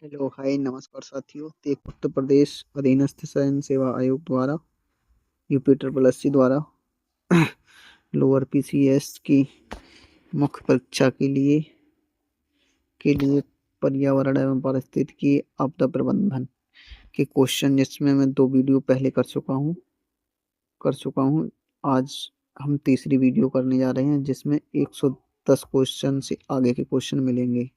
Hello hi नमस्कार साथियों। तो एक उत्तर प्रदेश अधीनस्थ स्वयं सेवा आयोग द्वारा यूपी ट्रिपल एससी द्वारा लोअर पीसीएस की मुख्य परीक्षा के लिए पर्यावरण एवं पारिस्थितिकी आपदा प्रबंधन के क्वेश्चन, जिसमें मैं 2 वीडियो पहले कर चुका हूँ। आज हम तीसरी वीडियो करने जा रहे हैं, जिसमें 110 क्वेश्चन से आगे के क्वेश्चन मिलेंगे।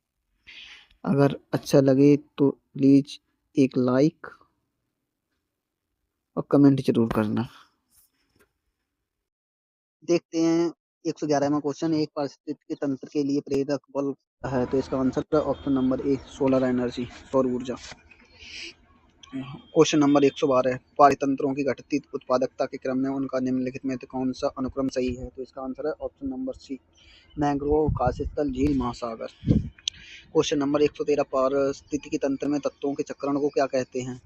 अगर अच्छा लगे तो प्लीज एक लाइक और कमेंट जरूर करना। देखते हैं 111वां क्वेश्चन। एक पारिस्थितिकी तंत्र के लिए प्रेरक बल है, तो इसका आंसर है ऑप्शन नंबर ए सोलर एनर्जी, सौर ऊर्जा। क्वेश्चन नंबर 112, पारितंत्रों की घटती उत्पादकता के क्रम में उनका निम्नलिखित में से कौन सा अनुक्रम सही है, तो इसका आंसर है ऑप्शन नंबर सी मैंग्रोव, खासी झील, महासागर। क्वेश्चन नंबर 113, पारिस्थितिकी तंत्र में तत्वों के चक्रण को क्या कहते हैं,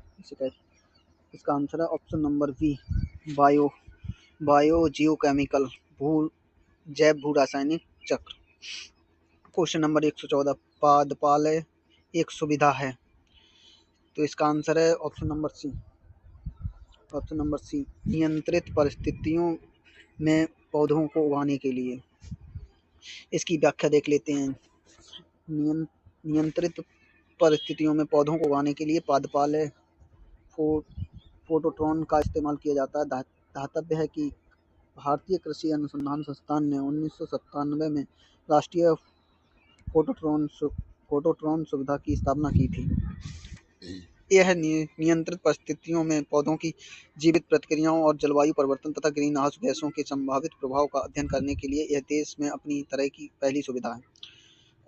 इसका आंसर है option number B bio biogeochemical भू जैव भू रासायनिक चक्र। क्वेश्चन नंबर 114, पादपाल एक सुविधा है, तो इसका आंसर है ऑप्शन नंबर सी नियंत्रित परिस्थितियों में पौधों को उगाने के लिए। इसकी व्याख्या देख लेते हैं। नियंत्रित परिस्थितियों में पौधों को उगाने के लिए पादपाल फोटोट्रॉन का इस्तेमाल किया जाता है। धातव्य है कि भारतीय कृषि अनुसंधान संस्थान ने 1997 में राष्ट्रीय फोटोट्रॉन सुविधा की स्थापना की थी। यह नियंत्रित परिस्थितियों में पौधों की जीवित प्रतिक्रियाओं और जलवायु परिवर्तन तथा ग्रीन हाउस गैसों के संभावित प्रभाव का अध्ययन करने के लिए यह देश में अपनी तरह की पहली सुविधा है।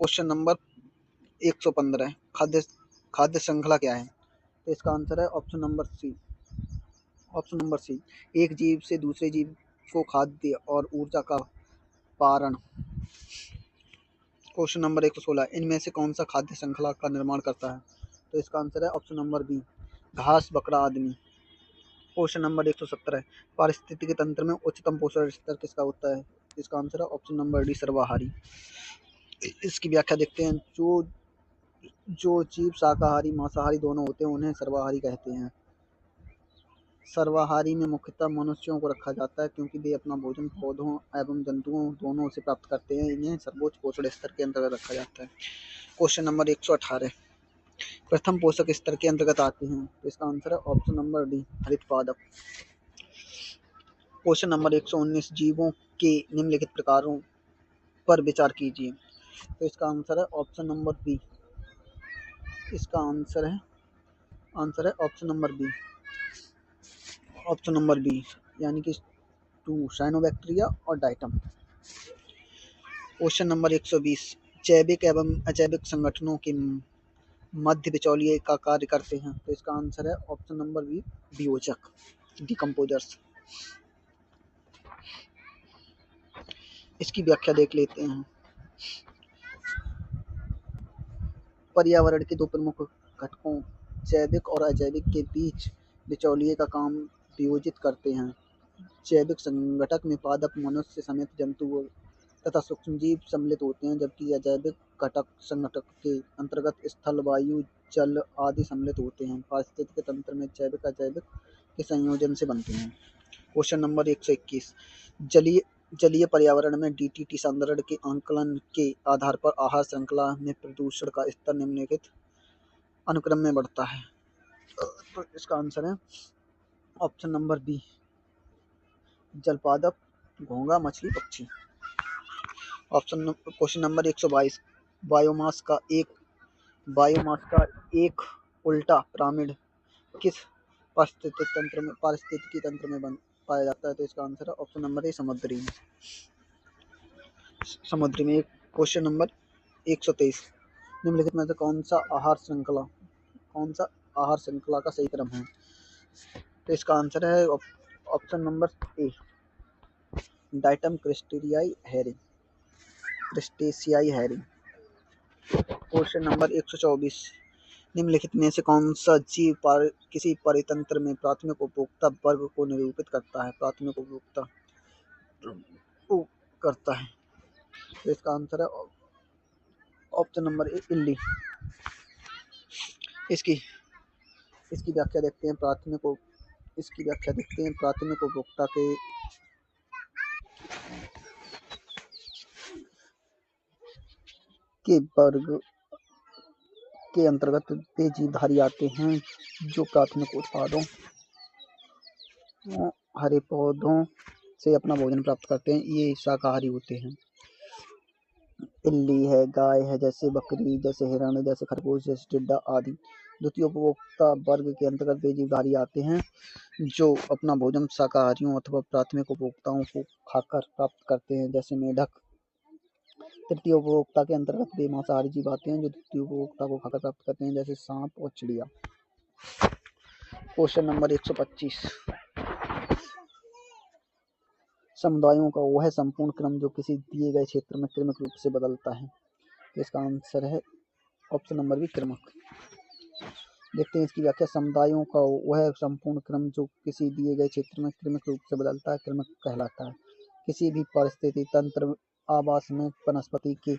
क्वेश्चन नंबर 115, खाद्य श्रृंखला क्या है, तो इसका आंसर है ऑप्शन नंबर सी एक जीव से दूसरे जीव को खाद्य और ऊर्जा का पारण। क्वेश्चन नंबर 116, इनमें से कौन सा खाद्य श्रृंखला का निर्माण करता है, तो इसका आंसर है ऑप्शन नंबर बी घास, बकरा, आदमी। क्वेश्चन नंबर 117, पारिस्थितिकी तंत्र में उच्चतम पोषण स्तर किसका होता है, इसका आंसर है ऑप्शन नंबर डी सर्वाहारी। इसकी व्याख्या देखते हैं। जो जीव शाकाहारी मांसाहारी दोनों होते हैं उन्हें सर्वाहारी कहते हैं। सर्वाहारी में मुख्यतः मनुष्यों को रखा जाता है, क्योंकि वे अपना भोजन पौधों एवं जंतुओं दोनों से प्राप्त करते हैं। इन्हें सर्वोच्च पोषण स्तर के अंतर्गत रखा जाता है। क्वेश्चन नंबर 118, प्रथम पोषक स्तर के अंतर्गत आते हैं, तो इसका आंसर है ऑप्शन नंबर डी हरित पादप। क्वेश्चन नंबर 119, जीवों के निम्नलिखित प्रकारों पर विचार कीजिए, तो इसका आंसर है ऑप्शन नंबर बी। इसका आंसर है ऑप्शन नंबर बी यानी कि 2 साइनोबैक्टीरिया और डाइटम। क्वेश्चन नंबर 120, जैविक एवं अजैविक संगठनों के मध्य बिचौलिए का कार्य करते हैं, तो इसका आंसर है ऑप्शन नंबर बी वियोजक, डिकम्पोजर्स। इसकी व्याख्या देख लेते हैं। पर्यावरण के 2 प्रमुख घटकों जैविक और अजैविक के बीच बिचौलिए का काम वियोजित करते हैं। जैविक संगठक में पादप, मनुष्य समेत जंतु तथा सूक्ष्मजीव सम्मिलित होते हैं, जबकि अजैविक घटक संगठक के अंतर्गत स्थल, वायु, जल आदि सम्मिलित होते हैं। पारिस्थितिकी तंत्र में जैविक अजैविक के संयोजन से बनते हैं। क्वेश्चन नंबर 121, जलीय पर्यावरण में डीटीटी संदर्भ के आंकलन के आधार पर आहार श्रृंखला में प्रदूषण का स्तर निम्नलिखित अनुक्रम में बढ़ता है, तो इसका आंसर है ऑप्शन नंबर बी जल पादप, घोंघा, मछली, पक्षी। क्वेश्चन नंबर 122, बायोमास का एक उल्टा पिरामिड किस पारिस्थितिकी तंत्र में पाया जाता है, तो इसका आंसर है ऑप्शन नंबर ए समुद्री में। क्वेश्चन नंबर 123, निम्नलिखित में से कौन सा आहार श्रृंखला का सही क्रम है, तो इसका आंसर है option number A diatom crustacea herring. Question number 124, निम्नलिखित में से कौन सा जीव किसी परितंत्र में प्राथमिक उपभोक्ता वर्ग को निरूपित करता है, तो इसका आंसर है ऑप्शन नंबर ए इल्ली। इसकी इसकी व्याख्या देखते हैं। प्राथमिक उपभोक्ता के वर्ग के अंतर्गत वे जीवधारी आते हैं जो प्राथमिक उत्पादों हरे पौधों से अपना भोजन प्राप्त करते हैं। ये शाकाहारी होते हैं। इल्ली है, गाय है, जैसे बकरी, जैसे हिरण, जैसे खरगोश, जैसे टिड्डा आदि। द्वितीय उपभोक्ता वर्ग के अंतर्गत वे जीवधारी आते हैं जो अपना भोजन शाकाहारियों अथवा प्राथमिक उपभोक्ताओं को खाकर प्राप्त करते हैं, जैसे मेढक। तृतीय उपभोक्ता के अंतर्गत वे मांसाहारी जीव आते हैं जो द्वितीय उपभोक्ता को खाकर प्राप्त करते हैं, जैसे सांप और चिड़िया। Question number 125। समुदायों का वह संपूर्ण क्रम जो किसी दिए गए क्षेत्र में क्रमिक रूप से बदलता है। तो इसका आंसर है ऑप्शन नंबर बी, क्रमक। देखते हैं इसकी व्याख्या। समुदायों का वह संपूर्ण क्रम जो किसी दिए गए क्षेत्र में क्रमिक रूप से बदलता है, क्रमक कहलाता है। किसी भी परिस्थिति तंत्र आवास में वनस्पति के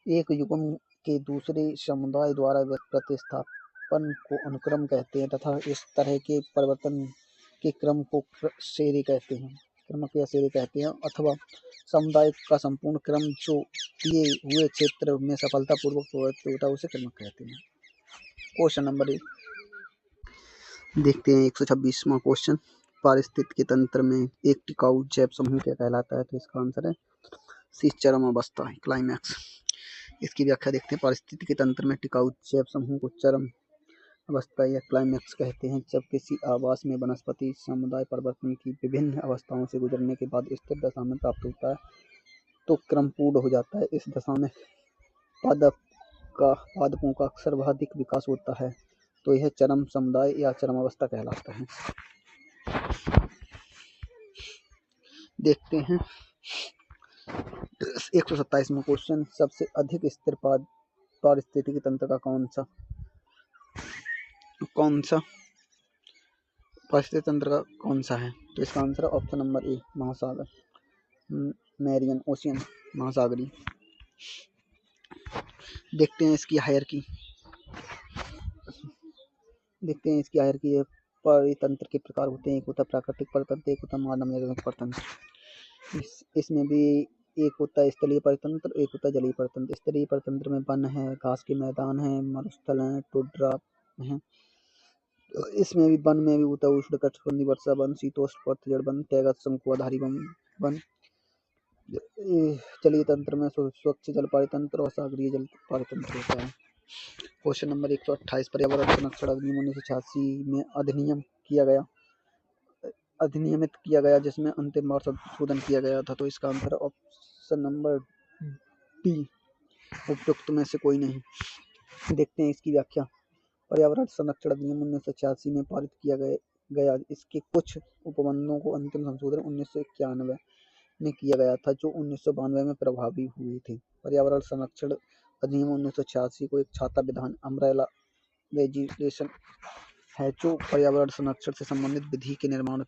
एक युग्म के दूसरे समुदाय द्वारा प्रतिस्थापन को अनुक्रम कहते हैं तथा इस तरह के परिवर्तन के क्रम को श्रेणी कहते हैं, क्रमक या श्रेणी कहते हैं, अथवा समुदाय का संपूर्ण क्रम जो दिए हुए क्षेत्र में सफलतापूर्वक प्रवर्तित होता है उसे क्रमक कहते हैं। क्वेश्चन नंबर 1 देखते हैं। 126वां क्वेश्चन। पारिस्थितिकी तंत्र में एक टिकाऊ जैव समूह क्या कहलाता है? तो इसका आंसर है सी, चरम अवस्था, क्लाइमैक्स। इसकी व्याख्या देखते हैं। पारिस्थितिकी तंत्र में टिकाऊ जैव समूह को चरम अवस्था या क्लाइमैक्स कहते हैं। जब किसी आवास में वनस्पति समुदाय परिवर्तन की विभिन्न अवस्थाओं से गुजरने के बाद स्थिर दशा में प्राप्त होता है तो क्रम पूर्ण हो जाता है। इस दशा में पादपों का सर्वाधिक विकास होता है तो यह चरम समुदाय या चरम अवस्था कहलाता है। देखते हैं 127वां क्वेश्चन। सबसे अधिक स्थिर पारिस्थितिकी तंत्र का कौन सा पारिस्थितिकी तंत्र का कौन सा है? तो इसका आंसर ऑप्शन नंबर ए, महासागर, मैरियन ओशियन, महासागरी। देखते हैं इसकी हायरार्की। परितंत्र के प्रकार होते हैं। एक होता है प्राकृतिक परितंत्र, एक होता है मानव निर्मित परितंत्र। इसमें भी एक होता है स्थलीय परितंत्र, एक होता है जलीय परितंत्र। स्थलीय परितंत्र में वन है, घास के मैदान है, मरुस्थल है, टुंड्रा है। इसमें भी वन में भी होता है उष्णकटिबंधीय वर्षा वन, शीतोष्ण पतझड़ वन, टैगा शंकुधारी वन। जलीय तंत्र में स्वच्छ जल परितंत्र और सागरीय जल परितंत्र होता है। Question number 128। पर्यावरण संरक्षण अधिनियम 1986 में अधिनियमित किया गया जिसमें अंतिम बार संशोधन किया गया था। तो इसका आंसर ऑप्शन नंबर डी, उपयुक्त में से कोई नहीं। देखते हैं इसकी व्याख्या। पर्यावरण संरक्षण अधिनियम 1986 में पारित किया गया। इसके कुछ उपबंधों को अंतिम संशोधन 1991 में किया गया था जो 1992 में प्रभावी हुए थे। पर्यावरण संरक्षण अधिनियम 1986 को एक छाता विधान, अम्ब्रेला लेजिस्लेशन है जो पर्यावरण संरक्षण से संबंधित विधि के निर्माण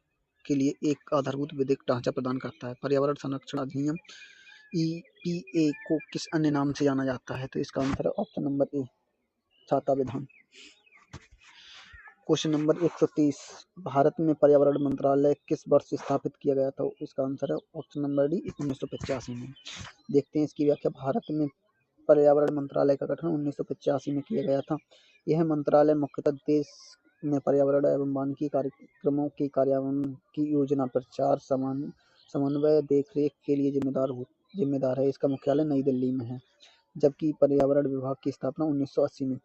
के लिए एक आधारभूत विधिक ढांचा प्रदान करता है। पर्यावरण संरक्षण अधिनियम EPA को किस अन्य नाम से जाना जाता है? तो इसका आंसर है ऑप्शन नंबर ए, छाता विधान। Question number 130। भारत में पर्यावरण मंत्रालय किस वर्ष स्थापित किया गया था? इसका आंसर है ऑप्शन नंबर डी, 1985 में। देखते हैं इसकी व्याख्या। भारत में पर्यावरण मंत्रालय का गठन 1985 में किया गया था। यह मंत्रालय मुख्यतः देश में पर्यावरण एवं वानिकी कार्यक्रमों के कार्यान्वयन की योजना, प्रचार, समन्वय, देखरेख के लिए जिम्मेदार है। इसका मुख्यालय नई दिल्ली में है, जबकि पर्यावरण विभाग की स्थापना 1980 में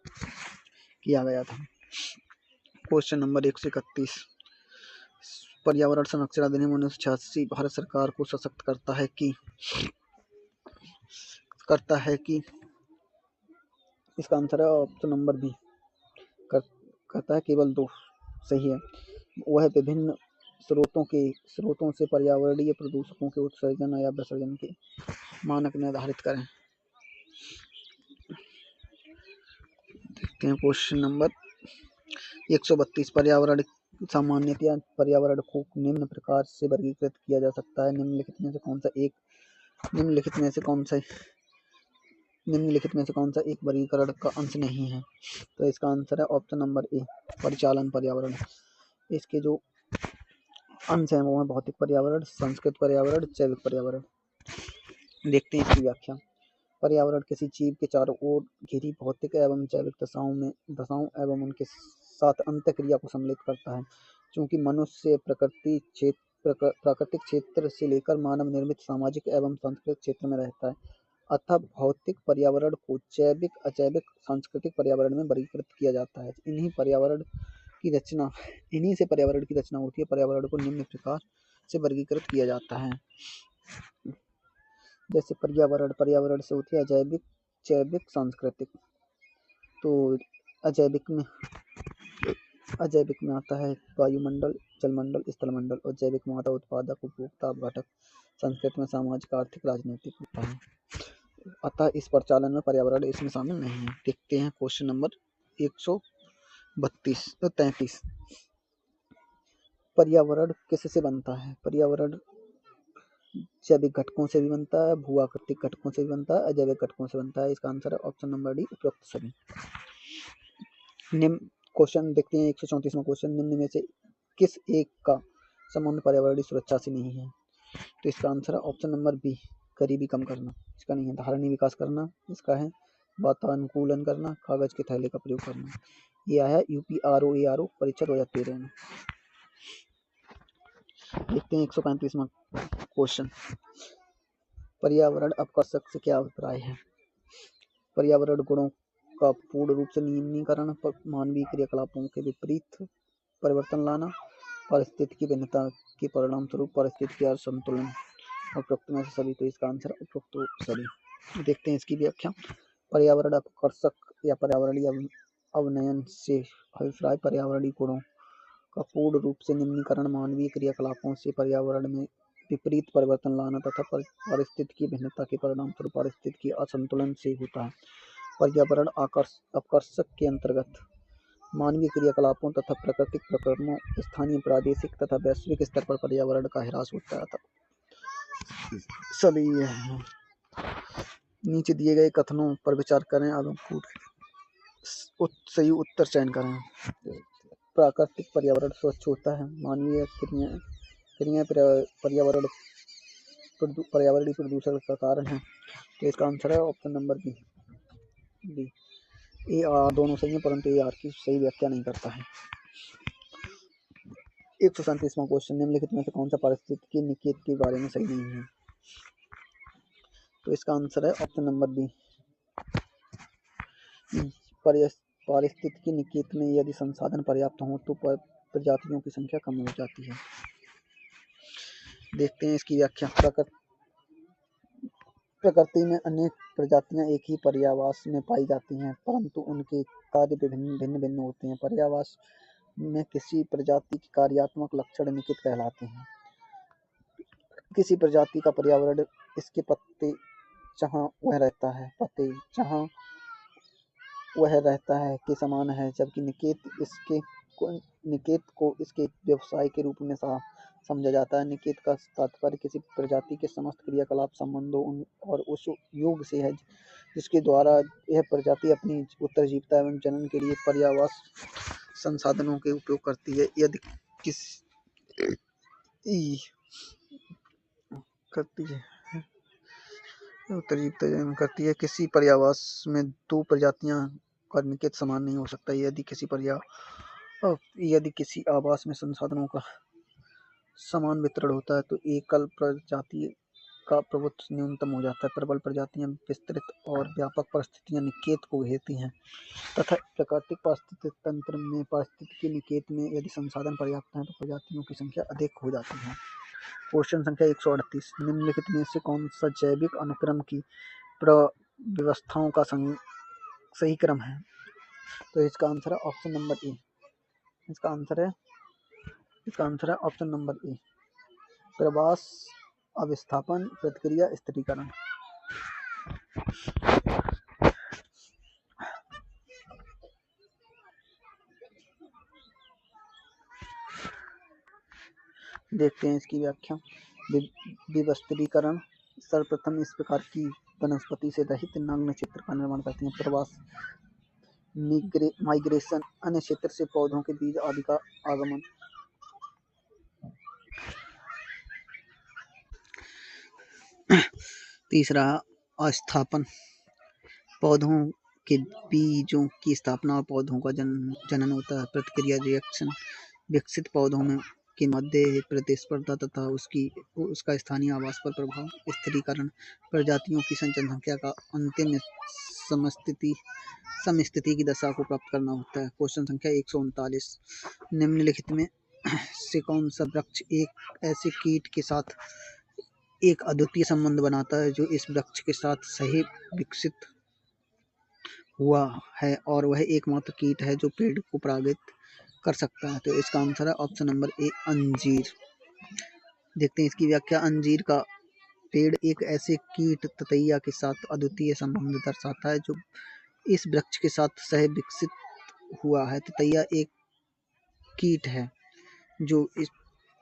किया गया था। Question number 131। पर्यावरण संरक्षण अधिनियम 1986 भारत सरकार को सशक्त करता है कि इसका आंसर है ऑप्शन नंबर बी, करता है। केवल दो सही है। वह विभिन्न स्रोतों से पर्यावरणीय प्रदूषकों के उत्सर्जन या विसर्जन के मानक निर्धारित करें। देखते हैं क्वेश्चन नंबर 132। पर्यावरण सामान्यतया पर्यावरण को निम्न प्रकार से वर्गीकृत किया जा सकता है। निम्नलिखित में से कौन सा निम्नलिखित में से कौन सा एक वर्गीकरण का अंश नहीं है? तो इसका आंसर है ऑप्शन नंबर ए, परिचालन पर्यावरण। इसके जो अंश हैं वो है भौतिक पर्यावरण, सांस्कृतिक पर्यावरण, जैविक पर्यावरण। देखते हैं इसकी व्याख्या। पर्यावरण किसी जीव के चारों ओर घिरी भौतिक एवं जैविक दशाओं एवं उनके साथ अंतःक्रिया को सम्मिलित करता है। चूंकि मनुष्य प्राकृतिक क्षेत्र से लेकर मानव निर्मित सामाजिक एवं सांस्कृतिक क्षेत्र में रहता है, अतः भौतिक पर्यावरण को जैविक, अजैविक, सांस्कृतिक पर्यावरण में वर्गीकृत किया जाता है। इन्हीं से पर्यावरण की रचना होती है। पर्यावरण को निम्न प्रकार से वर्गीकृत किया जाता है। जैसे पर्यावरण से होती है अजैविक, जैविक, सांस्कृतिक। तो अजैविक में आता है वायुमंडल, जलमंडल, स्थलमंडल, और जैविक में आता है उत्पादक, उपभोक्ता, घटक। संस्कृत में सामाजिक, आर्थिक, राजनीतिक होता है। अतः इस प्रचालन में पर्यावरण इसमें शामिल नहीं है। देखते हैं क्वेश्चन नंबर 133। पर्यावरण किससे बनता है? पर्यावरण जैविक घटकों से भी बनता है, भू आकृतिक घटकों से भी बनता है, अजैविक घटकों से बनता है। इसका आंसर है ऑप्शन नंबर डी, उपरोक्त सभी। निम्न क्वेश्चन देखते हैं 134वां क्वेश्चन। निम्न में से किस एक का संबंध पर्यावरणीय सुरक्षा से नहीं है? तो इसका आंसर है ऑप्शन नंबर बी, गरीबी कम करना। इसका नहीं है। धारणीय विकास करना इसका है। वातानुकूलन करना, कागज के थैले का प्रयोग करना। ये आया UPRO परीक्षा 2013 में। देखते हैं 135वां क्वेश्चन। पर्यावरण अपकर्षक से क्या अभिप्राय है? पर्यावरण गुणों का पूर्ण रूप से नियमनीकरण, मानवीय क्रियाकलापों के विपरीत परिवर्तन लाना, पारिस्थितिकी भिन्नता के परिणाम स्वरूप पारिस्थितिकी असंतुलन, उपरोक्त में से सभी। तो इसका आंसर उपरोक्त सभी। देखते हैं इसकी व्याख्या। पर्यावरण अपकर्षक या पर्यावरणीय अवनयन से अभिप्राय पर्यावरणीय गुणों का पूर्ण रूप से निम्नीकरण, मानवीय क्रियाकलापों से पर्यावरण में विपरीत परिवर्तन लाना तथा पारिस्थितिकी भिन्नता के परिणाम स्वरूप पारिस्थितिकी असंतुलन से होता है। पर्यावरण अपकर्षक के अंतर्गत मानवीय क्रियाकलापों तथा प्राकृतिक प्रकरणों, स्थानीय, प्रादेशिक तथा वैश्विक स्तर पर पर्यावरण का ह्रास होता है। सभी नीचे दिए गए कथनों पर विचार करें, सही उत्तर चयन करें। प्राकृतिक पर्यावरण स्वच्छ होता है। मानवीय क्रियाएं पर्यावरणीय प्रदूषण का कारण है। तो इसका आंसर है option number B. A R दोनों सही है, परंतु ए आर की सही व्याख्या नहीं करता है। 137वां क्वेश्चन। निम्नलिखित में से कौन सा पारिस्थितिकी निकेत के बारे में सही नहीं है? तो इसका आंसर है ऑप्शन नंबर बी। पारिस्थितिकी निकेत में यदि संसाधन पर्याप्त हो तो प्रजातियों की संख्या कम हो जाती है। देखते हैं इसकी व्याख्या। प्रकृति में अनेक प्रजातियां एक ही पर्यावास में पाई जाती हैं, परंतु उनके कार्य भिन्न भिन्न होते हैं। पर्यावास में किसी प्रजाति के कार्यात्मक लक्षण निकित कहलाते हैं। किसी प्रजाति का पर्यावरण इसके पत्ते जहाँ वह रहता है के समान है, जबकि निकेत को इसके व्यवसाय के रूप में समझा जाता है। निकेत का तात्पर्य किसी प्रजाति के समस्त क्रियाकलाप, संबंधों और उस योग से है जिसके द्वारा यह प्रजाति अपनी उत्तरजीविता एवं जनन के लिए पर्यावास संसाधनों के उपयोग करती है। यदि किसी पर्यावास में दो प्रजातियां का निकेत समान नहीं हो सकता। यदि किसी आवास में संसाधनों का समान वितरण होता है तो एकल प्रजाति का प्रभुत्व न्यूनतम हो जाता है। प्रबल प्रजातियां विस्तृत और व्यापक परिस्थितियां निकेत को घेरती हैं तथा प्राकृतिक पारिस्थितिक तंत्र में पारिस्थितिकी निकेत में यदि संसाधन पर्याप्त हैं तो प्रजातियों की संख्या अधिक हो जाती है। क्वेश्चन संख्या 138। निम्नलिखित में से कौन सा जैविक अनुक्रम की व्यवस्थाओं का सही क्रम है? तो इसका आंसर है ऑप्शन नंबर ए। इसका आंसर है ऑप्शन नंबर ए, प्रवास, अविस्थापन, प्रतिक्रिया, स्थिरीकरण। देखते हैं इसकी व्याख्या। विवस्त्रीकरण सर्वप्रथम इस प्रकार की वनस्पति से रहित नग्न क्षेत्र का निर्माण करते हैं। प्रवास, माइग्रेशन, अन्य क्षेत्र से पौधों के बीज आदि का आगमन। तीसरा, अस्थापन, पौधों के बीजों की स्थापना और पौधों का जनन होता है। प्रतिक्रिया, रिएक्शन, विकसित पौधों में के मध्य प्रतिस्पर्धा तथा उसका स्थानीय आवास पर प्रभाव। स्थिरीकरण, प्रजातियों की जनसंख्या का अंतिम समस्थिति की दशा को प्राप्त करना होता है। क्वेश्चन संख्या 139, निम्नलिखित में से कौन सा वृक्ष एक ऐसे कीट के साथ एक अद्वितीय संबंध बनाता है जो इस वृक्ष के साथ सही विकसित हुआ है और वह एकमात्र कीट है जो पेड़ को परागित कर सकता है? तो इसका आंसर है ऑप्शन नंबर ए, अंजीर। देखते हैं इसकी व्याख्या। अंजीर का पेड़ एक ऐसे कीट ततैया के साथ अद्वितीय संबंध दर्शाता है जो इस वृक्ष के साथ सह विकसित हुआ है। ततैया एक कीट है जो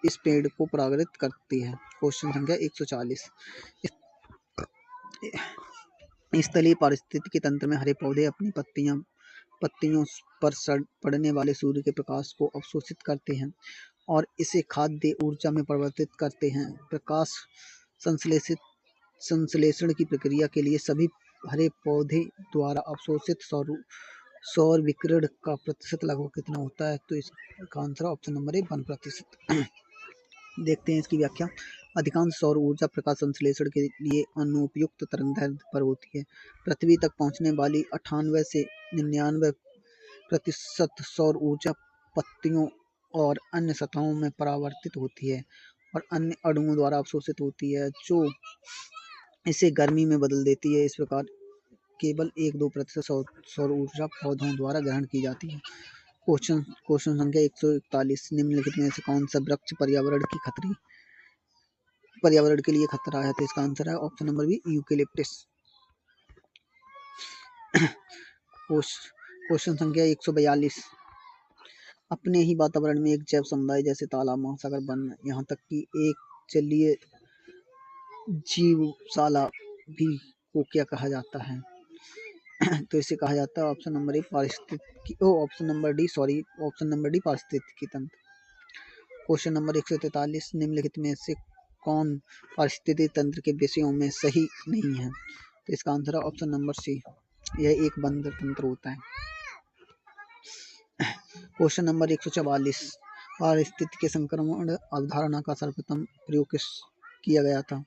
इस पेड़ को परागित करती है। क्वेश्चन संख्या 140, स्थलीय पारिस्थितिकी तंत्र में हरे पौधे अपनी पत्तियों पर पड़ने वाले सूर्य के प्रकाश को अवशोषित करते हैं और इसे खाद्य ऊर्जा में परिवर्तित करते हैं। प्रकाश संश्लेषण की प्रक्रिया के लिए सभी हरे पौधे द्वारा अवशोषित सौर विकिरण का प्रतिशत लगभग कितना होता है? तो इसका आंसर ऑप्शन नंबर ए, 1%। देखते हैं इसकी व्याख्या। अधिकांश सौर ऊर्जा प्रकाश संश्लेषण के लिए अनुपयुक्त तरंगदैर्ध्य पर होती है। पृथ्वी तक पहुंचने वाली 98 से 99% सौर ऊर्जा पत्तियों और अन्य सतहों में परावर्तित होती है और अन्य अणुओं द्वारा अवशोषित होती है जो इसे गर्मी में बदल देती है। इस प्रकार केवल 1-2% सौर ऊर्जा पौधों द्वारा ग्रहण की जाती है। क्वेश्चन संख्या 141, निम्नलिखित में से कौन सा वृक्ष पर्यावरण के लिए खतरा है? तो इसका आंसर है option number B, eucalyptus. Question संख्या 142, अपने ही वातावरण में एक जैव समुदाय जैसे तालाब, महासागर, वन, यहाँ तक कि एक जलीय जीवशाला भी को क्या कहा जाता है? तो इसे कहा जाता है ऑप्शन नंबर डी, पारिस्थितिकी तंत्र। क्वेश्चन नंबर 143, निम्नलिखित में से कौन पारिस्थितिकी तंत्र के विषयों में सही नहीं है? तो इसका आंसर है ऑप्शन नंबर सी, यह एक बंद तंत्र होता है। क्वेश्चन नंबर 144, पारिस्थितिकी संक्रमण अवधारणा का सर्वप्रथम प्रयोग किया गया था?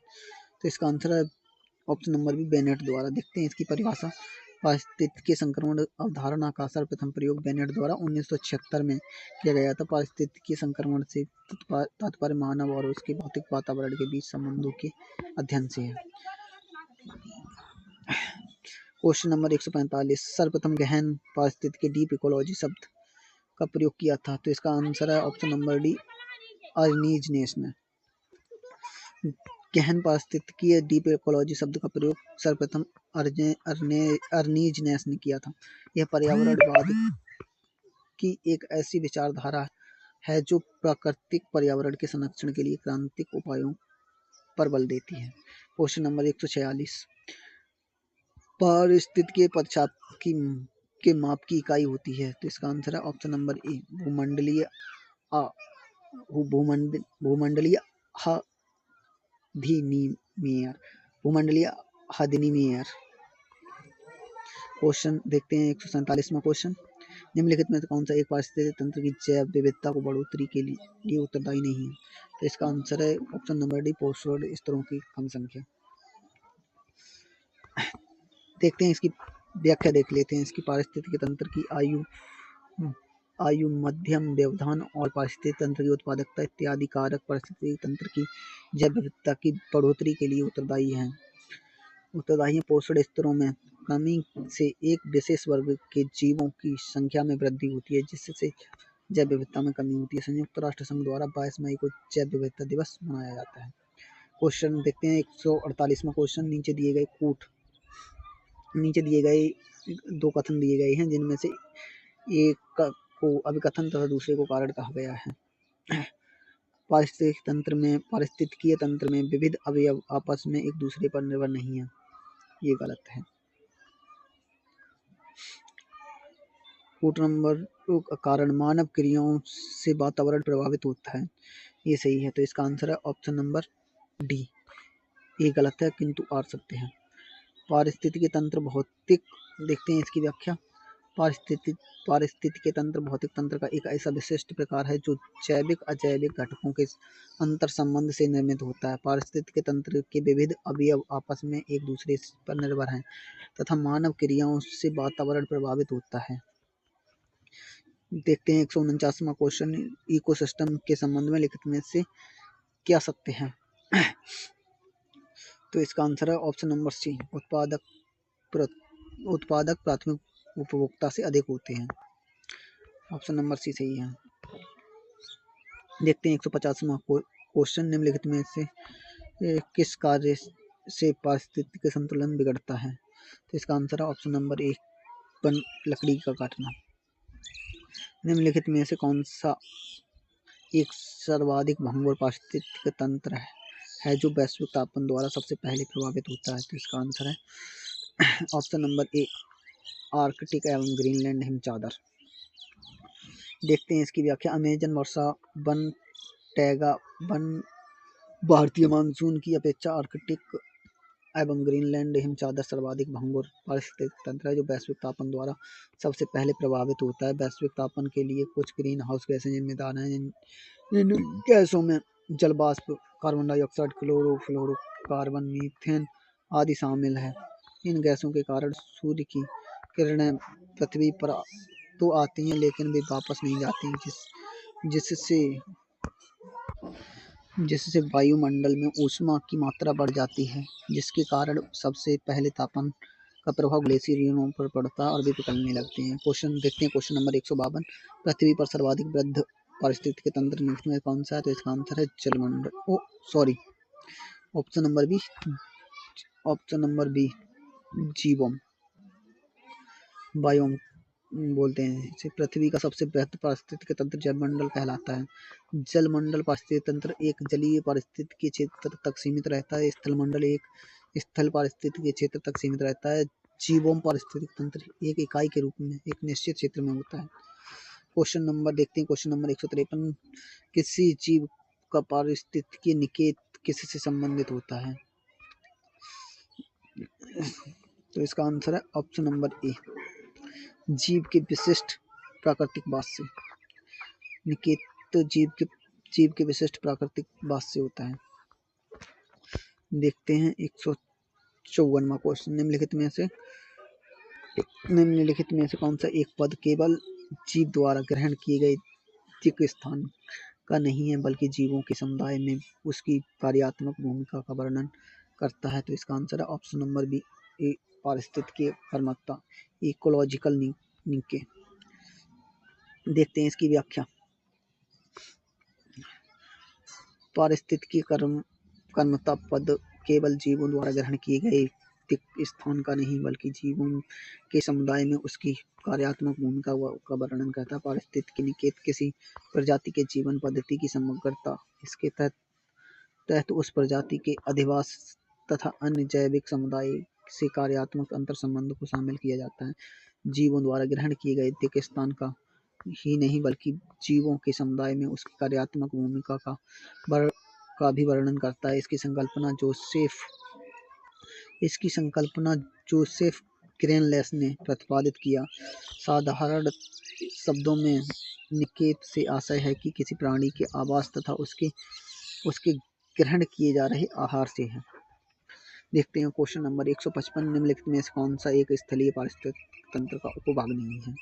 तो इसका आंसर है ऑप्शन नंबर बी, बेनेट द्वारा। देखते हैं इसकी परिभाषा। पारिस्थितिकी संक्रमण अवधारणा का सर्वप्रथम प्रयोग बेनेट द्वारा 1976 में किया गया था। पारिस्थितिकी संक्रमण से तात्पर्य मानव और उसके भौतिक वातावरण के बीच संबंधों के अध्ययन से है। क्वेश्चन नंबर 145, सर्वप्रथम गहन पारिस्थितिकी डीप इकोलॉजी शब्द का प्रयोग किया था? तो इसका आंसर है ऑप्शन नंबर डी, अर्नीजनेस ने। गहन पारिस्थितिकी डीप इकोलॉजी शब्द का प्रयोग सर्वप्रथम अर्नीजनेस ने किया था। यह पर्यावरणवाद की एक ऐसी विचारधारा है जो प्राकृतिक पर्यावरण के संरक्षण के लिए क्रांतिक उपायों पर बल देती है। क्वेश्चन नंबर 146, पारिस्थितिकी पदचाप के माप की इकाई होती है? तो इसका आंसर है ऑप्शन नंबर ए, भूमंडलीय अधिनियम। क्वेश्चन देखते हैं 147वां क्वेश्चन, निम्नलिखित में कौन सा एक पारिस्थितिकी तंत्र की जैव विविधता को बढ़ोतरी के लिए उत्तरदायी नहीं है? तो इसका आंसर है ऑप्शन नंबर डी, पोषण स्तरों की कम संख्या। देखते हैं इसकी व्याख्या, देख लेते हैं इसकी। पारिस्थितिकी तंत्र की आयु, मध्यम व्यवधान और पारिस्थितिकी तंत्र की उत्पादकता इत्यादि कारक पारिस्थितिकी तंत्र की जैव विविधता की बढ़ोतरी के लिए उत्तरदायी हैं। पोषण स्तरों में कमी से एक विशेष वर्ग के जीवों की संख्या में वृद्धि होती है, जिससे जैव विविधता में कमी होती है। संयुक्त राष्ट्र संघ द्वारा 22 मई को जैव विविधता दिवस मनाया जाता है। क्वेश्चन देखते हैं 148वां क्वेश्चन, नीचे दिए गए 2 कथन दिए गए हैं, जिनमें से एक को अभिकथन तथा दूसरे को कारण कहा गया है। पारिस्थितिकीय तंत्र में विविध अवयव आपस में एक दूसरे पर निर्भर नहीं है। ये गलत है। कोट नंबर 2 का कारण मानव क्रियाओं से वातावरण प्रभावित होता है, ये सही है। तो इसका आंसर है ऑप्शन नंबर डी। ये गलत है किंतु आर सत्य है। पारिस्थितिकी तंत्र भौतिक, देखते हैं इसकी व्याख्या। पारिस्थितिकी तंत्र भौतिक तंत्र का एक ऐसा विशिष्ट प्रकार है जो जैविक अजैविक घटकों के अंतर संबंध से निर्मित होता है। पारिस्थितिकी तंत्र के विविध अवयव आपस में एक दूसरे पर निर्भर हैं तथा मानव क्रियाओं से वातावरण प्रभावित होता है। देखते हैं 149वां क्वेश्चन, इकोसिस्टम के संबंध में लिखित में से क्या सत्य है? तो इसका आंसर है ऑप्शन नंबर सी, उत्पादक प्राथमिक उपभोक्ता से अधिक होते हैं। ऑप्शन नंबर सी सही है। देखते हैं 150वां क्वेश्चन, निम्नलिखित में से किस कार्य से पारिस्थितिक संतुलन बिगड़ता है? तो इसका आंसर है ऑप्शन नंबर ए, लकड़ी का काटना। निम्नलिखित में से कौन सा एक सर्वाधिक भंगुर पारिस्थितिक तंत्र है जो वैश्विक तापमान द्वारा सबसे पहले प्रभावित होता है? तो इसका आंसर है ऑप्शन नंबर ए, आर्कटिक एवं ग्रीनलैंड हिम चादर। देखते हैं इसकी व्याख्या। अमेजन वर्षा वन, टैगा वन भारतीय मानसून की अपेक्षा आर्कटिक एवं ग्रीनलैंड हिम चादर सर्वाधिक भंगुर पारिस्थितिक तंत्र है जो वैश्विक तापमान द्वारा सबसे पहले प्रभावित होता है। वैश्विक तापमान के लिए कुछ ग्रीन हाउस गैसें जिम्मेदार हैं। इन गैसों में जल वाष्प, कार्बन डाइऑक्साइड, क्लोरोफ्लोरोकार्बन, मीथेन आदि शामिल है। इन गैसों के कारण सूर्य की किरणें पृथ्वी पर तो आती हैं लेकिन वे वापस नहीं जाती, जिससे वायुमंडल में ऊष्मा की मात्रा बढ़ जाती है, जिसके कारण सबसे पहले तापमान का प्रभाव ग्लेशियरों पर पड़ता है और वे पिघलने लगते हैं। क्वेश्चन देखते हैं, क्वेश्चन नंबर 152, पृथ्वी पर सर्वाधिक वृद्ध पारिस्थितिक तंत्र निम्न में कौन सा है? तो इसका आंसर है जलमंडल। ऑप्शन नंबर बी, जीवोम, बायोम बोलते हैं इसे। पृथ्वी का सबसे बृहद पारिस्थितिक तंत्र जलमंडल कहलाता है। जलमंडल पारिस्थितिक तंत्र एक जलीय पारिस्थितिक क्षेत्र तक सीमित रहता है। स्थलमंडल एक स्थल पारिस्थितिक क्षेत्र तक सीमित रहता है। जीवोम पारिस्थितिक तंत्र एक इकाई के रूप में एक निश्चित क्षेत्र में होता है। क्वेश्चन नंबर देखते हैं, क्वेश्चन नंबर 153, किसी जीव का पारिस्थितिक निकेत किससे संबंधित होता है? तो इसका आंसर है ऑप्शन नंबर ए, जीव के विशिष्ट प्राकृतिक वास से। निकेत तो जीव के विशिष्ट प्राकृतिक वास से होता है। देखते हैं 154वां क्वेश्चन, निम्नलिखित में से कौन सा एक पद केवल जीव द्वारा ग्रहण किए गए तिक स्थान का नहीं है बल्कि जीवों के समुदाय में उसकी कार्यात्मक भूमिका का वर्णन करता है? तो इसका आंसर है ऑप्शन नंबर बी, पारिस्थितिकी कर्मकता, इकोलॉजिकल निके। देखते हैं इसकी व्याख्या। पारिस्थितिकी कर्मकता पद केवल जीवों द्वारा ग्रहण किए गए स्थान का नहीं बल्कि जीवों के समुदाय में उसकी कार्यात्मक भूमिका का वर्णन करता है। पारिस्थितिकी निकेत किसी प्रजाति के जीवन पद्धति की समग्रता, इसके तहत उस प्रजाति के अधिवास तथा अन्य जैविक समुदाय से कार्यात्मक अंतर संबंध को शामिल किया जाता है। जीवों द्वारा ग्रहण किए गए तिक स्थान का ही नहीं बल्कि जीवों के समुदाय में उसकी कार्यात्मक भूमिका का भी वर्णन करता है। इसकी संकल्पना जोसेफ क्रेनलेस ने प्रतिपादित किया। साधारण शब्दों में निकेत से आशय है कि किसी प्राणी के आवास तथा उसके ग्रहण किए जा रहे आहार से है। देखते हैं क्वेश्चन नंबर 155, निम्नलिखित में से कौन सा एक स्थलीय पारिस्थितिक तंत्र का उपभाग नहीं है?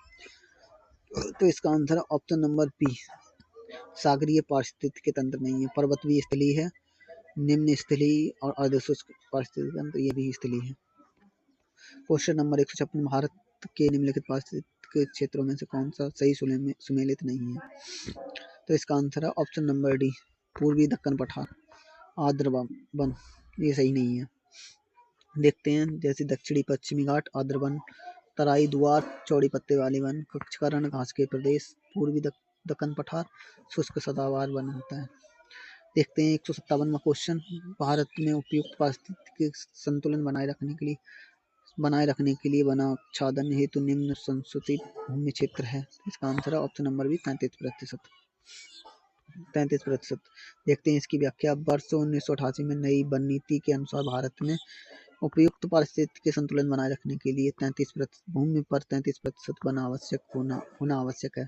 तो इसका आंसर है ऑप्शन नंबर बी, सागरीय पारिस्थितिक तंत्र नहीं है। पर्वतीय स्थलीय है, निम्न स्थलीय और अर्धशुष्क पारिस्थितिक तंत्र ये भी स्थलीय है। क्वेश्चन नंबर 156, भारत के निम्नलिखित पारिस्थितिक क्षेत्रों में से कौन सा सही सुमेलित नहीं है? तो इसका आंसर है ऑप्शन नंबर डी, पूर्वी दक्कन पठार, आर्द्र वन, ये सही नहीं है। देखते हैं जैसे दक्षिणी पश्चिमी घाट, आर्द्र वन, तराई दुआर, चौड़ी पत्ते वाले वन, कक्षकरण घास के प्रदेश, पूर्वी दक्कन पठार, शुष्क सदाबहार वन होता है। देखते हैं 157वां क्वेश्चन, भारत में उपयुक्त पारिस्थितिक संतुलन बनाए रखने के लिए बनाए रखने के लिए वन आच्छादन हेतु निम्न संसूचित भूमि क्षेत्र है। इसका आंसर है ऑप्शन नंबर बी 33%। 33%। देखते हैं इसकी व्याख्या। वर्ष 1988 में नई वन नीति के अनुसार भारत में उपयुक्त पारिस्थितिक संतुलन बनाए रखने के लिए 33% भूमि पर 33% वन होना आवश्यक है।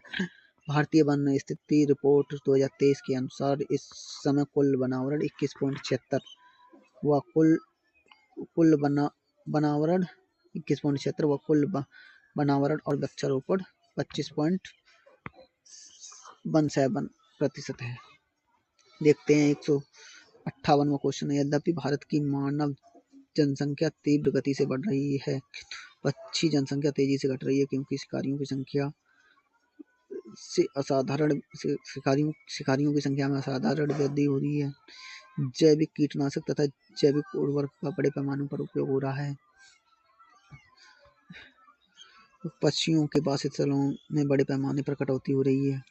भारतीय वन स्थिति रिपोर्ट 2023 के अनुसार इस समय कुल वनावरण 21.76 व कुल वनावरण 21.76 व कुल वनावरण और वृक्षारोपण 25.17% है। देखते हैं 158वां क्वेश्चन है। यद्यपि भारत की मानव जनसंख्या तीव्र गति से बढ़ रही है, पक्षी जनसंख्या तेजी से घट रही है क्योंकि शिकारियों की संख्या में असाधारण वृद्धि हो रही है। जैविक कीटनाशक तथा जैविक उर्वरक का बड़े पैमाने पर उपयोग हो रहा है। पक्षियों के वास स्थलों में बड़े पैमाने पर कटौती हो रही है।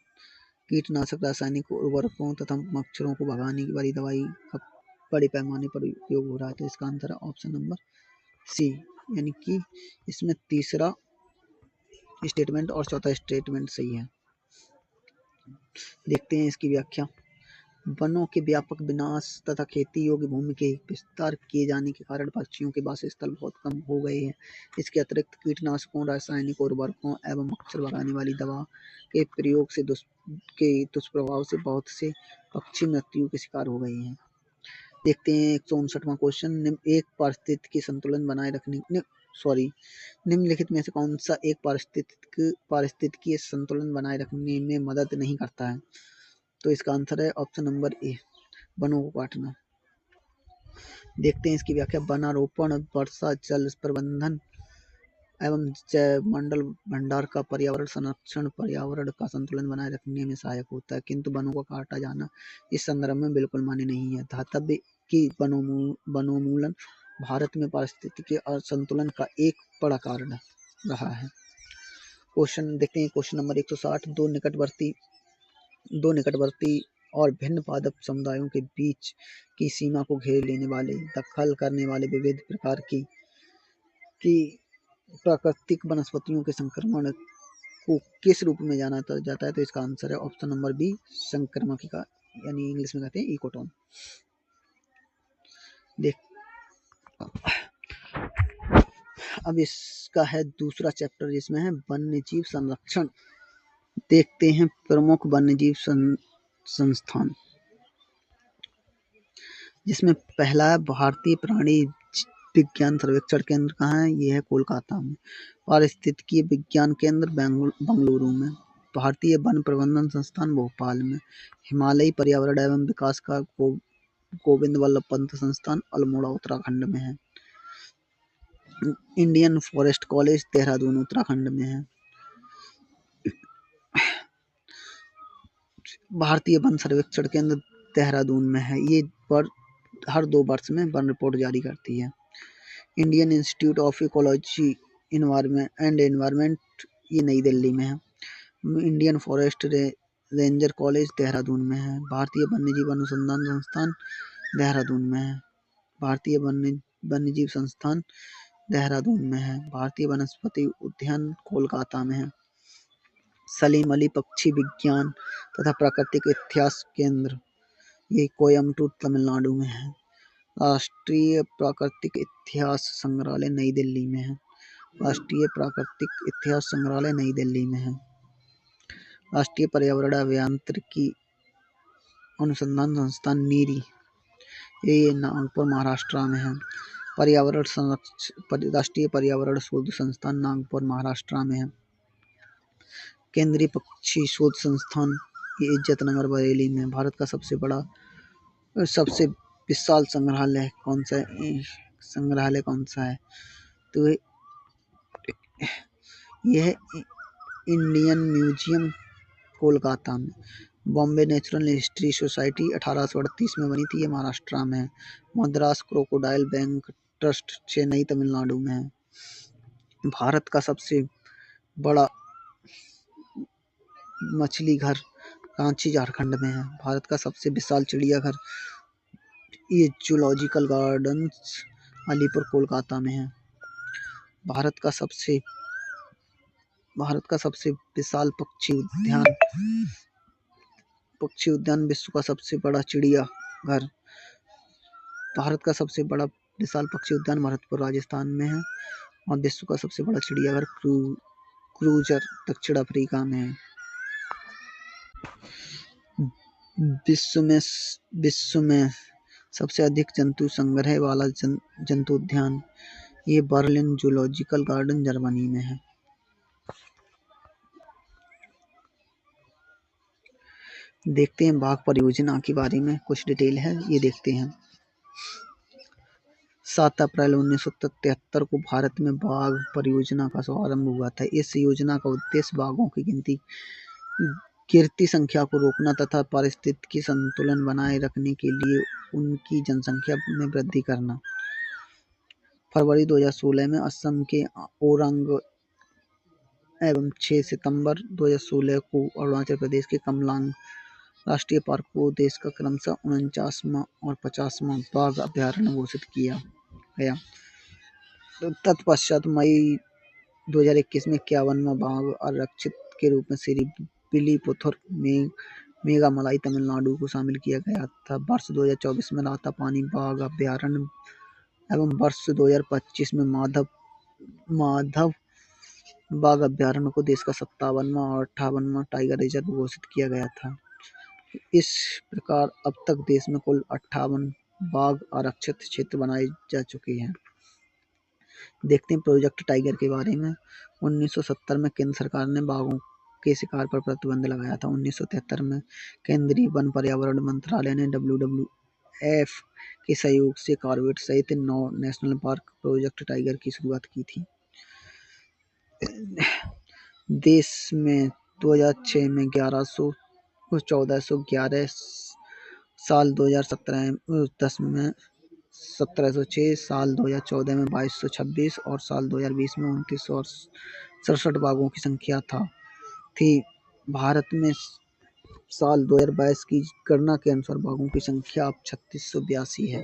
कीटनाशक, रासायनिक उर्वरकों तथा मच्छरों को भगाने वाली दवाई का बड़े पैमाने पर उपयोग हो रहा है। तो इसका आंसर है ऑप्शन नंबर सी, यानी कि इसमें तीसरा स्टेटमेंट और चौथा स्टेटमेंट सही है। देखते हैं इसकी व्याख्या। वनों के व्यापक विनाश तथा खेती योग्य भूमि के विस्तार किए जाने के कारण पक्षियों के वास स्थल बहुत कम हो गए हैं। इसके अतिरिक्त कीटनाशकों, रासायनिक उर्वरकों एवं मच्छर भगाने वाली दवा के प्रयोग से दुष्प्रभाव से बहुत से पक्षी मृत्यु के शिकार हो गए हैं। देखते हैं 159वां क्वेश्चन। एक पारिस्थितिकी संतुलन बनाए रखने निम्नलिखित में से कौन सा एक पारिस्थितिकीय संतुलन बनाए रखने में मदद नहीं करता है? तो इसका आंसर है ऑप्शन नंबर ए, वनों को काटना। देखते हैं इसकी व्याख्या। वनारोपण वर्षा जल प्रबंधन एवं जैवमंडल भंडार का पर्यावरण संरक्षण, पर्यावरण का संतुलन बनाए रखने में सहायक होता है, किंतु वनों का काटा जाना इस संदर्भ में बिल्कुल मान्य नहीं है। धातव्य की वनोन्मूलन भारत में पारिस्थितिकी असंतुलन का एक बड़ा कारण रहा है। क्वेश्चन देखते हैं। Question number 160। दो निकटवर्ती और भिन्न पादप समुदायों के बीच की सीमा को घेर लेने वाले, दखल करने वाले विविध प्रकार की प्राकृतिक वनस्पतियों के संक्रमण को किस रूप में जाना जाता है? तो इसका आंसर है ऑप्शन नंबर बी, संक्रमणिका, यानी इंग्लिश में कहते हैं इकोटोन। देख अब इसका है दूसरा चैप्टर जिसमें है वन्य जीव संरक्षण। देखते हैं प्रमुख वन्य जीव संस्थान, जिसमें पहला है भारतीय प्राणी विज्ञान सर्वेक्षण केंद्र। कहाँ है? ये है कोलकाता में। पारिस्थितिकीय विज्ञान केंद्र बेंगलुरु में। भारतीय वन प्रबंधन संस्थान भोपाल में। हिमालयी पर्यावरण एवं विकास का गोविंद वल्लभ पंत संस्थान अल्मोड़ा उत्तराखंड में है। Indian forest college Dehradun Uttarakhand में है। भारतीय वन सर्वेक्षण केंद्र देहरादून में है। ये हर 2 वर्ष में वन रिपोर्ट जारी करती है। Indian institute of ecology and environment, ये नई दिल्ली में है। Indian forest ranger college Dehradun में है। भारतीय वन्यजीव अनुसंधान संस्थान देहरादून में है। भारतीय वन्यजीव संस्थान देहरादून में है। भारतीय वनस्पति उद्यान कोलकाता में है। सलीम अली पक्षी विज्ञान तथा प्राकृतिक इतिहास केंद्र, ये कोयम्बटूर तमिलनाडु में है। राष्ट्रीय प्राकृतिक इतिहास संग्रहालय नई दिल्ली में है। राष्ट्रीय प्राकृतिक इतिहास संग्रहालय नई दिल्ली में है। राष्ट्रीय पर्यावरण अभियांत्रिकी अनुसंधान संस्थान नीरी, ये नागपुर महाराष्ट्र में है। राष्ट्रीय पर्यावरण शोध संस्थान नागपुर महाराष्ट्र में है। केंद्रीय पक्षी शोध संस्थान, ये इज्जतनगर बरेली में। भारत का सबसे विशाल संग्रहालय कौन सा है? तो यह इंडियन म्यूजियम कोलकाता में। बॉम्बे नेचुरल हिस्ट्री सोसाइटी 1838 में बनी थी, ये महाराष्ट्र में है। Madras crocodile bank trust Chennai Tamil Nadu में है। भारत का सबसे बड़ा मछली घर रांची झारखंड में है। भारत का सबसे विशाल चिड़ियाघर, ये जूलॉजिकल गार्डन्स अलीपुर कोलकाता में है। भारत का सबसे विशाल पक्षी उद्यान, विश्व का सबसे बड़ा चिड़ियाघर। भारत का सबसे बड़ा विशाल पक्षी उद्यान भरतपुर राजस्थान में है और विश्व का सबसे बड़ा चिड़ियाघर क्रूजर दक्षिण अफ्रीका में है। विश्व में सबसे अधिक जंतु संग्रह वाला जंतु उद्यान, ये बर्लिन जूलॉजिकल गार्डन जर्मनी में है। देखते हैं बाघ परियोजना के बारे में कुछ डिटेल है, ये देखते हैं। 7 अप्रैल 1973 को भारत में बाघ परियोजना का शुभारंभ हुआ था। इस योजना का उद्देश्य बाघों की गिरती संख्या को रोकना तथा पारिस्थितिकी संतुलन बनाए रखने के लिए उनकी जनसंख्या में वृद्धि करना। फरवरी 2016 में असम के ओरंग एवं 6 सितंबर 2016 को अरुणाचल प्रदेश के कमलांग राष्ट्रीय पार्क को देश का क्रमशः 49वां और 50वां बाघ अभयारण्य घोषित किया गया। तत्पश्चात मई 2021 में 51वां बाघ आरक्षित के रूप में श्री विल्लीपुथुर मेघामलाई तमिलनाडु को शामिल किया गया था। वर्ष 2024 में रातापानी बाघ अभयारण्य एवं वर्ष 2025 में माधव बाघ अभयारण्य को देश का 57वां और 58वां टाइगर रिजर्व घोषित किया गया था। इस प्रकार अब तक देश में कुल 58 बाघ आरक्षित क्षेत्र बनाए जा चुके हैं। देखते हैं प्रोजेक्ट टाइगर के बारे में। 1970 में केंद्र सरकार ने बाघों के शिकार पर प्रतिबंध लगाया था। 1973 में केंद्रीय वन पर्यावरण मंत्रालय ने WWF के सहयोग से कॉर्बेट सहित 9 नेशनल पार्क प्रोजेक्ट टाइगर की शुरुआत की थी। देश में 2006 में 1411 साल 2010 में 1706, साल 2014 में 2226 और साल 2020 में 2967 बाघों की संख्या थी। भारत में साल 2022 की गणना के अनुसार बाघों की संख्या अब 3682 है।